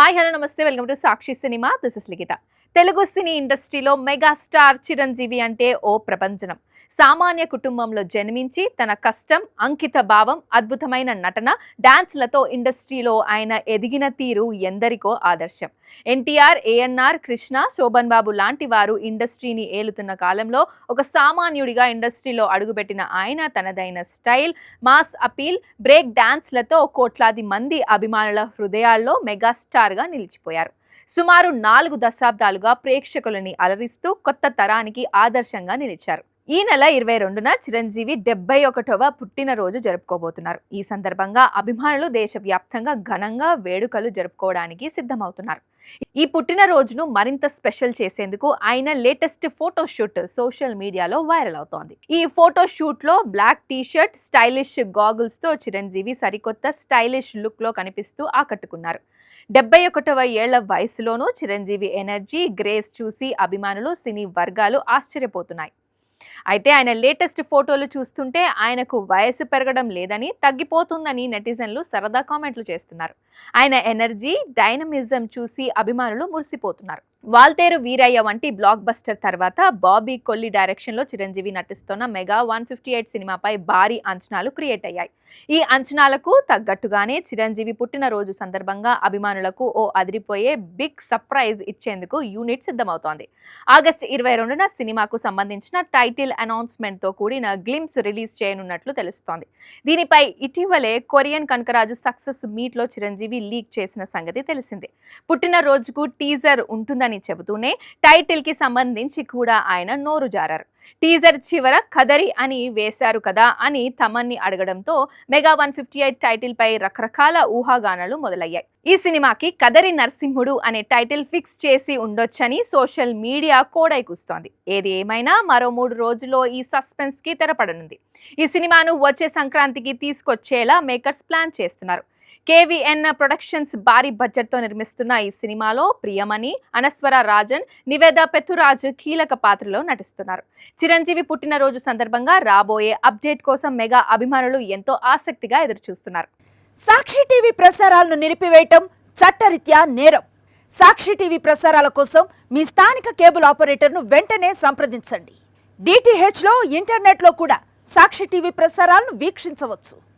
Hi hello నమస్తే welcome to Sakshi cinema. This is Likhita. Telugu cine ఇండస్ట్రీలో megastar Chiranjeevi అంటే ఓ ప్రపంచనం. సామాన్య కుటుంబంలో జన్మించి తన కష్టం, అంకిత భావం, అద్భుతమైన నటన, డాన్స్లతో ఇండస్ట్రీలో ఆయన ఎదిగిన తీరు ఎందరికో ఆదర్శం. ఎన్టీఆర్, ఏఎన్ఆర్, కృష్ణ, శోభన్ బాబు లాంటి వారు ఇండస్ట్రీని ఏలుతున్న కాలంలో ఒక సామాన్యుడిగా ఇండస్ట్రీలో అడుగుపెట్టిన ఆయన తనదైన స్టైల్, మాస్ అపీల్, బ్రేక్ డాన్స్లతో కోట్లాది మంది అభిమానుల హృదయాల్లో మెగాస్టార్గా నిలిచిపోయారు. సుమారు 4 దశాబ్దాలుగా ప్రేక్షకులని అలరిస్తూ కొత్త తరానికి ఆదర్శంగా నిలిచారు. ఈ నెల 22న చిరంజీవి 71వ పుట్టినరోజు జరుపుకోబోతున్నారు. ఈ సందర్భంగా అభిమానులు దేశవ్యాప్తంగా ఘనంగా వేడుకలు జరుపుకోవడానికి సిద్ధమవుతున్నారు. ఈ పుట్టినరోజును మరింత స్పెషల్ చేసేందుకు ఆయన లేటెస్ట్ ఫోటోషూట్ సోషల్ మీడియాలో వైరల్ అవుతోంది. ఈ ఫోటోషూట్ లో బ్లాక్ టీ-షర్ట్, స్టైలిష్ గాగుల్స్ తో చిరంజీవి సరికొత్త స్టైలిష్ లుక్ లో కనిపిస్తూ ఆకట్టుకున్నారు. 71వ ఏళ్ల వయసులోనూ చిరంజీవి ఎనర్జీ, గ్రేస్ చూసి అభిమానులు, సినీ వర్గాలు ఆశ్చర్యపోతున్నాయి. అయితే ఆయన లేటెస్ట్ ఫోటోలు చూస్తుంటే ఆయనకు వయసు పెరగడం లేదని, తగ్గిపోతుందని నెటిజన్లు సరదా కామెంట్లు చేస్తున్నారు. ఆయన ఎనర్జీ, డైనమిజం చూసి అభిమానులు మురిసిపోతున్నారు. వాల్తేరు వీరయ్య వంటి బ్లాక్ బస్టర్ తర్వాత బాబీ కొల్లి డైరెక్షన్ లో చిరంజీవి నటిస్తున్న మెగా 158 సినిమాపై భారీ అంచనాలు క్రియేట్ అయ్యాయి. ఈ అంచనాలకు తగ్గట్టుగానే చిరంజీవి పుట్టినరోజు సందర్భంగా అభిమానులకు ఓ అదిరిపోయే బిగ్ సర్ప్రైజ్ ఇచ్చేందుకు యూనిట్ సిద్ధమవుతోంది. ఆగస్టు 22న సినిమాకు సంబంధించిన టైటిల్ అనౌన్స్మెంట్ తో కూడిన గ్లిమ్స్ రిలీజ్ చేయనున్నట్లు తెలుస్తోంది. దీనిపై ఇటీవలే కొరియన్ కనకరాజు సక్సెస్ మీట్ లో చిరంజీవి లీక్ చేసిన సంగతి తెలిసిందే. పుట్టినరోజుకు టీజర్ ఉంటుందని చెబుతూనే టైటిల్ కి సంబంధించి కూడా ఆయన నోరు జారారు. టీజర్ చివర కదరి అని వేశారు కదా అని తమన్ని అడగడంతో మెగా 158 టైటిల్ పై రకరకాల ఊహాగానాలు మొదలయ్యాయి. ఈ సినిమాకి కదరి నరసింహుడు అనే టైటిల్ ఫిక్స్ చేసి ఉండొచ్చని సోషల్ మీడియా కోడైకూస్తోంది. ఏది ఏమైనా మరో 3 రోజుల్లో ఈ సస్పెన్స్ కి తెరపడనుంది. ఈ సినిమాను వచ్చే సంక్రాంతికి తీసుకొచ్చేలా మేకర్స్ ప్లాన్ చేస్తున్నారు. కేవీఎన్ ప్రొడక్షన్స్ భారీ బడ్జెట్తో నిర్మిస్తున్న ఈ సినిమాలో ప్రియమణి, అనస్వర రాజన్, నివేద పెతురాజ్ కీలక పాత్రలో నటిస్తున్నారు. చిరంజీవి పుట్టినరోజు సందర్భంగా రాబోయే అప్డేట్ కోసం మెగా అభిమానులు ఎంతో ఆసక్తిగా ఎదురుచూస్తున్నారు. సాక్షి టీవీ ప్రసారాలను నిలిపివేయటం చట్టరీత్యా నేరం. సాక్షి టీవీ ప్రసారాల కోసం మీ స్థానిక కేబుల్ ఆపరేటర్ను వెంటనే సంప్రదించండి. డిటిహెచ్లో, ఇంటర్నెట్లో కూడా సాక్షి టీవీ ప్రసారాలను వీక్షించవచ్చు.